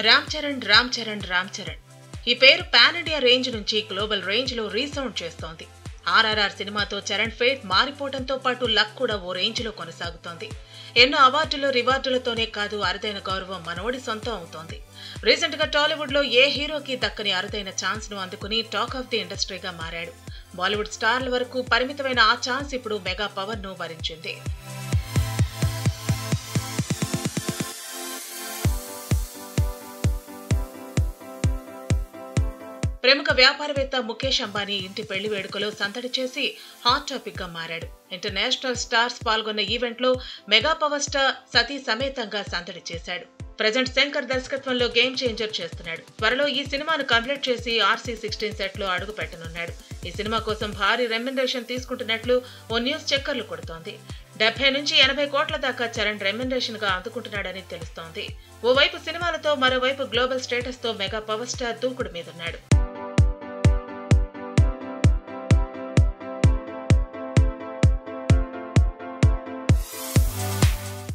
రామ్ చరణ్ ఈ పేరు pan India range నుంచి గ్లోబల్ రేంజ్ లో రీసౌండ్ చేస్తోంది. ఆర్ఆర్ఆర్ సినిమాతో చరణ్ ఫేట్ మారిపోవడంతో పాటు లక్ కూడా ఓ రేంజ్ లో కొనసాగుతోంది. ఎన్నో అవార్డులు రివార్డులతోనే కాదు, అరుదైన గౌరవం మనోడి సొంతం అవుతోంది. రీసెంట్ గా టాలీవుడ్ లో ఏ హీరోకి దక్కని అరుదైన ఛాన్స్ ను అందుకుని టాక్ ఆఫ్ ది ఇండస్ట్రీగా మారాడు. బాలీవుడ్ స్టార్ల వరకు పరిమితమైన ఆ ఛాన్స్ ఇప్పుడు మెగా పవర్ ను వరించింది. ప్రముఖ వ్యాపారవేత్త ముఖేష్ అంబానీ ఇంటి పెళ్లి వేడుకలో సందడి చేసి హాట్ టాపిక్ గా మారాడు. ఇంటర్నేషనల్ స్టార్స్ పాల్గొన్న ఈవెంట్ లో మెగా పవర్ స్టార్ సతీ సమేతంగా సందడి చేశాడు. ప్రజెంట్ శంకర్ దర్శకత్వంలో గేమ్ చేంజర్ చేస్తున్నాడు. త్వరలో ఈ సినిమాను కంప్లీట్ చేసి RC16 సెట్ లో అడుగు పెట్టనున్నాడు. ఈ సినిమా కోసం భారీ రెమ్యునరేషన్ తీసుకుంటున్నట్లు ఓ న్యూస్ చక్కర్లు కొడుతోంది. 70 నుంచి 80 కోట్ల దాకా చరణ్ రెమ్యునరేషన్ గా అందుకుంటున్నాడని తెలుస్తోంది. ఓవైపు సినిమాలతో, మరోవైపు గ్లోబల్ స్టేటస్ తో మెగా పవర్ స్టార్ దూకుడు మీదున్నాడు.